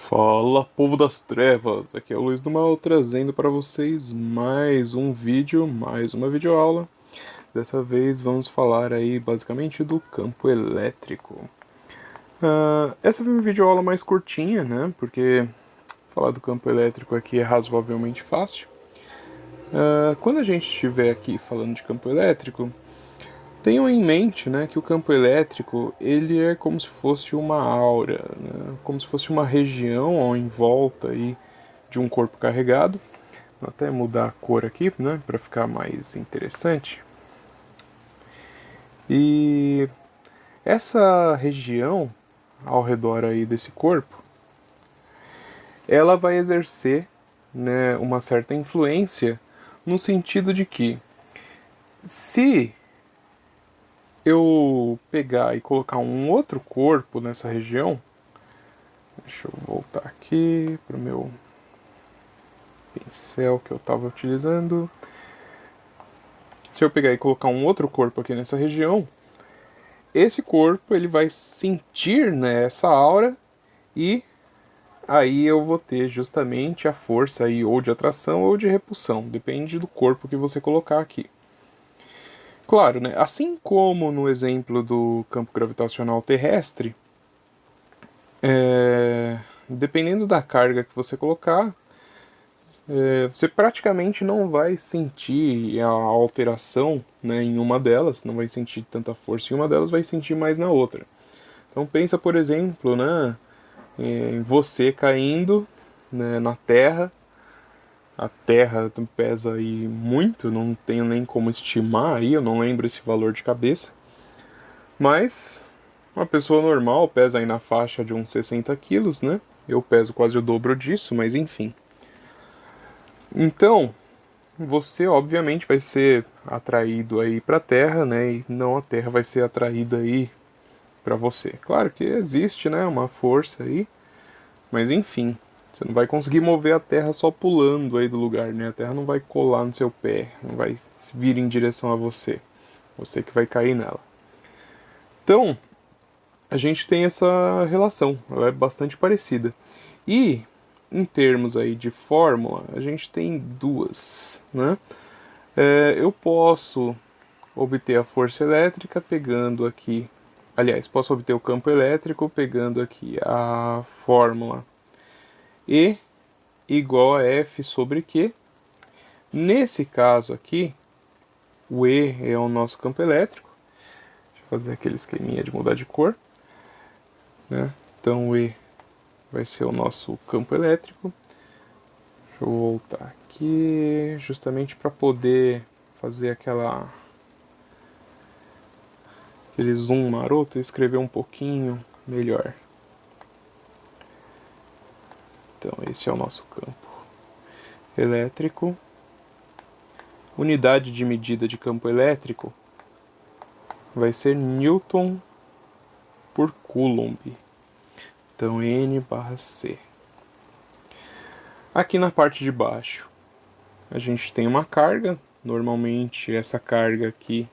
Fala, povo das trevas! Aqui é o Luiz do Mal trazendo para vocês mais um vídeo, mais uma videoaula. Dessa vez vamos falar aí basicamente do campo elétrico. Essa foi uma videoaula mais curtinha, né? Porque falar do campo elétrico aqui é razoavelmente fácil. Quando a gente estiver aqui falando de campo elétrico, tenham em mente, né, que o campo elétrico ele é como se fosse uma aura, né, como se fosse uma região em volta aí de um corpo carregado. Vou até mudar a cor aqui, né, para ficar mais interessante. E essa região ao redor aí desse corpo, ela vai exercer, né, uma certa influência no sentido de que se eu pegar e colocar um outro corpo nessa região, deixa eu voltar aqui para o meu pincel que eu estava utilizando. Se eu pegar e colocar um outro corpo aqui nessa região, esse corpo ele vai sentir, né, essa aura e aí eu vou ter justamente a força aí ou de atração ou de repulsão, depende do corpo que você colocar aqui. Claro, né, assim como no exemplo do campo gravitacional terrestre, dependendo da carga que você colocar, você praticamente não vai sentir a alteração, né, em uma delas, não vai sentir tanta força em uma delas, vai sentir mais na outra. Então pensa, por exemplo, né, em você caindo, né, na Terra. A Terra pesa aí muito, não tenho nem como estimar aí, eu não lembro esse valor de cabeça. Mas uma pessoa normal pesa aí na faixa de uns 60 quilos, né? Eu peso quase o dobro disso, mas enfim. Então, você obviamente vai ser atraído aí para a Terra, né? E não a Terra vai ser atraída aí para você. Claro que existe, né, uma força aí, mas enfim, você não vai conseguir mover a Terra só pulando aí do lugar, né? A Terra não vai colar no seu pé, não vai vir em direção a você. Você que vai cair nela. Então, a gente tem essa relação, ela é bastante parecida. E em termos aí de fórmula, a gente tem duas, né? Eu posso obter a força elétrica pegando aqui, aliás, posso obter o campo elétrico pegando aqui a fórmula E igual a F sobre Q. Nesse caso aqui, o E é o nosso campo elétrico. Deixa eu fazer aquele esqueminha de mudar de cor, né? Então o E vai ser o nosso campo elétrico. Deixa eu voltar aqui, justamente para poder fazer aquele zoom maroto e escrever um pouquinho melhor. Então esse é o nosso campo elétrico. Unidade de medida de campo elétrico vai ser Newton por Coulomb. Então N/C. Aqui na parte de baixo a gente tem uma carga. Normalmente essa carga aqui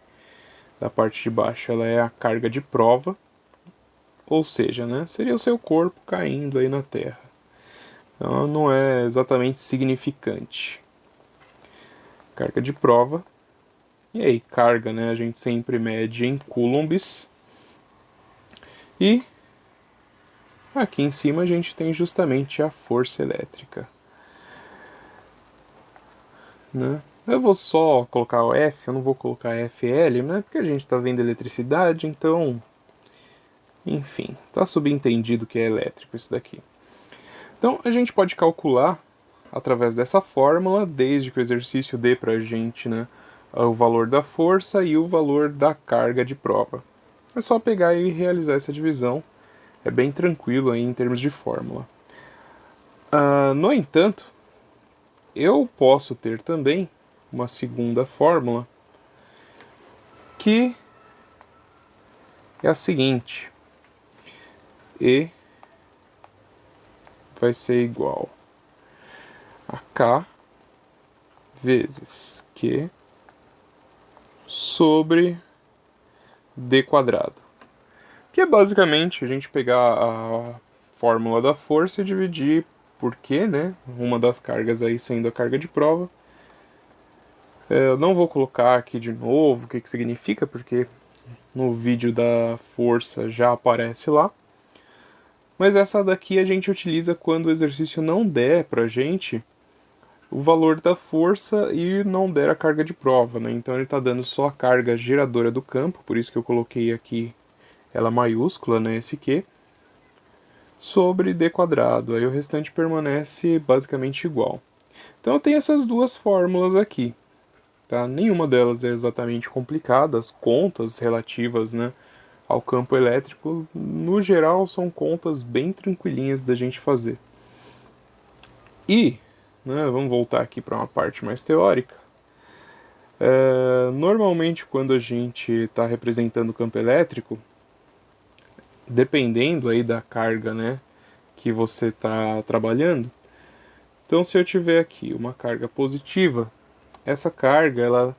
da parte de baixo ela é a carga de prova. Ou seja, né, seria o seu corpo caindo aí na Terra. Então não é exatamente significante. Carga de prova. E aí, carga, né, a gente sempre mede em coulombs. E aqui em cima a gente tem justamente a força elétrica, né? Eu vou só colocar o F, eu não vou colocar FL, né? Porque a gente está vendo eletricidade, então, enfim, está subentendido que é elétrico isso daqui. Então a gente pode calcular através dessa fórmula, desde que o exercício dê para a gente, né, o valor da força e o valor da carga de prova. É só pegar e realizar essa divisão, é bem tranquilo aí em termos de fórmula. No entanto, eu posso ter também uma segunda fórmula que é a seguinte: E vai ser igual a K vezes Q sobre D quadrado. Que é basicamente a gente pegar a fórmula da força e dividir por quê, né? Uma das cargas aí sendo a carga de prova. Eu não vou colocar aqui de novo o que significa, porque no vídeo da força já aparece lá. Mas essa daqui a gente utiliza quando o exercício não der pra gente o valor da força e não der a carga de prova, né? Então ele está dando só a carga geradora do campo, por isso que eu coloquei aqui ela maiúscula, né, esse Q, sobre d quadrado. Aí o restante permanece basicamente igual. Então eu tenho essas duas fórmulas aqui. Tá? Nenhuma delas é exatamente complicada, as contas relativas, né, ao campo elétrico, no geral, são contas bem tranquilinhas da gente fazer. E, né, vamos voltar aqui para uma parte mais teórica. Normalmente, quando a gente está representando o campo elétrico, dependendo aí da carga, né, que você está trabalhando, então se eu tiver aqui uma carga positiva, essa carga ela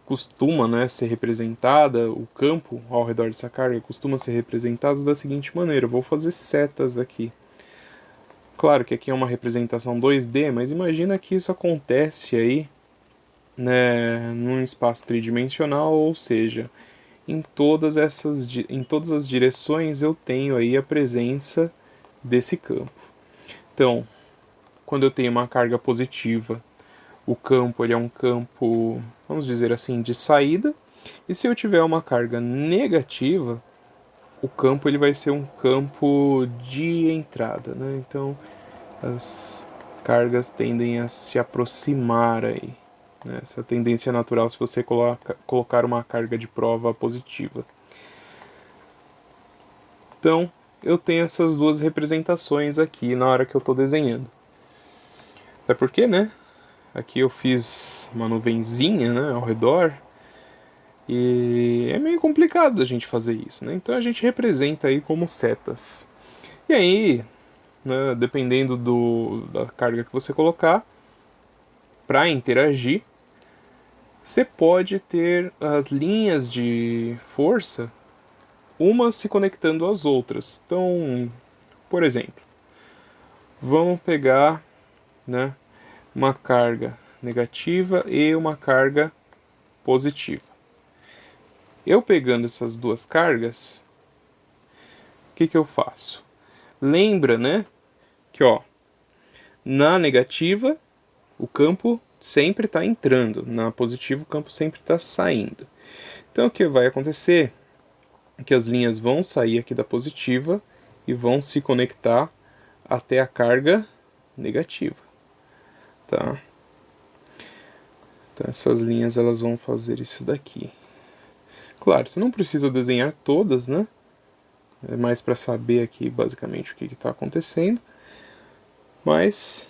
costuma, né, ser representada, o campo ao redor dessa carga costuma ser representado da seguinte maneira. Eu vou fazer setas aqui. Claro que aqui é uma representação 2D, mas imagina que isso acontece aí, né, num espaço tridimensional, ou seja, em todas as direções eu tenho aí a presença desse campo. Então, quando eu tenho uma carga positiva, o campo ele é um campo, vamos dizer assim, de saída, e se eu tiver uma carga negativa, o campo ele vai ser um campo de entrada, né? Então as cargas tendem a se aproximar aí, né? Essa tendência natural se você colocar uma carga de prova positiva. Então eu tenho essas duas representações aqui na hora que eu estou desenhando. Até porque, né? Aqui eu fiz uma nuvenzinha, né, ao redor. E é meio complicado a gente fazer isso, né? Então a gente representa aí como setas. E aí, né, dependendo da carga que você colocar, para interagir, você pode ter as linhas de força, umas se conectando às outras. Então, por exemplo, vamos pegar, né, uma carga negativa e uma carga positiva. Eu pegando essas duas cargas, o que eu faço? Lembra, né, que ó, na negativa o campo sempre está entrando, na positiva o campo sempre está saindo. Então o que vai acontecer é que as linhas vão sair aqui da positiva e vão se conectar até a carga negativa, tá? Então essas linhas elas vão fazer isso daqui. Claro, você não precisa desenhar todas, né? É mais para saber aqui basicamente o que está acontecendo. Mas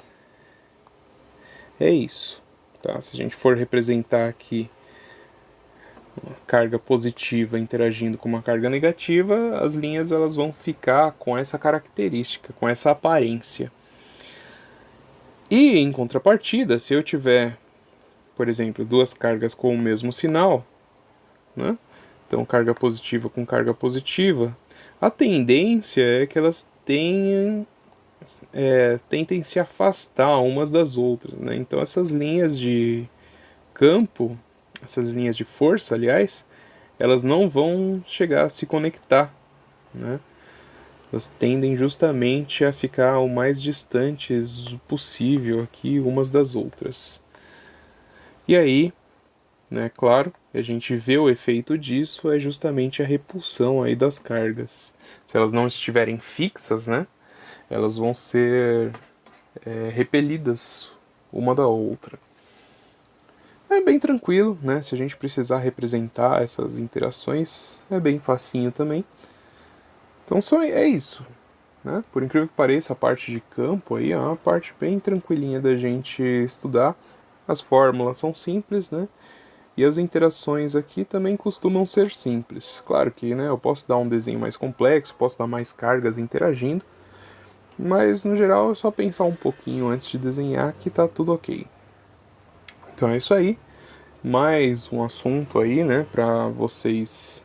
é isso, tá? Se a gente for representar aqui uma carga positiva interagindo com uma carga negativa, as linhas elas vão ficar com essa característica, com essa aparência. E em contrapartida, se eu tiver, por exemplo, duas cargas com o mesmo sinal, né? Então carga positiva com carga positiva, a tendência é que elas tentem se afastar umas das outras, né? Então essas linhas de campo, essas linhas de força, aliás, elas não vão chegar a se conectar, né? Elas tendem justamente a ficar o mais distantes possível aqui umas das outras. E aí, né, claro, a gente vê o efeito disso é justamente a repulsão aí das cargas. Se elas não estiverem fixas, né, elas vão ser repelidas uma da outra. É bem tranquilo, né? Se a gente precisar representar essas interações, é bem facinho também. Então só é isso, né? Por incrível que pareça, a parte de campo aí é uma parte bem tranquilinha da gente estudar. As fórmulas são simples, né? E as interações aqui também costumam ser simples. Claro que, né, eu posso dar um desenho mais complexo, posso dar mais cargas interagindo, mas no geral é só pensar um pouquinho antes de desenhar que tá tudo ok. Então é isso aí. Mais um assunto aí, né, para vocês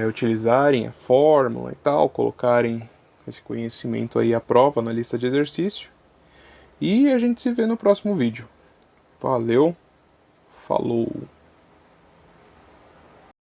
utilizarem a fórmula e tal, colocarem esse conhecimento aí à prova na lista de exercício. E a gente se vê no próximo vídeo. Valeu, falou!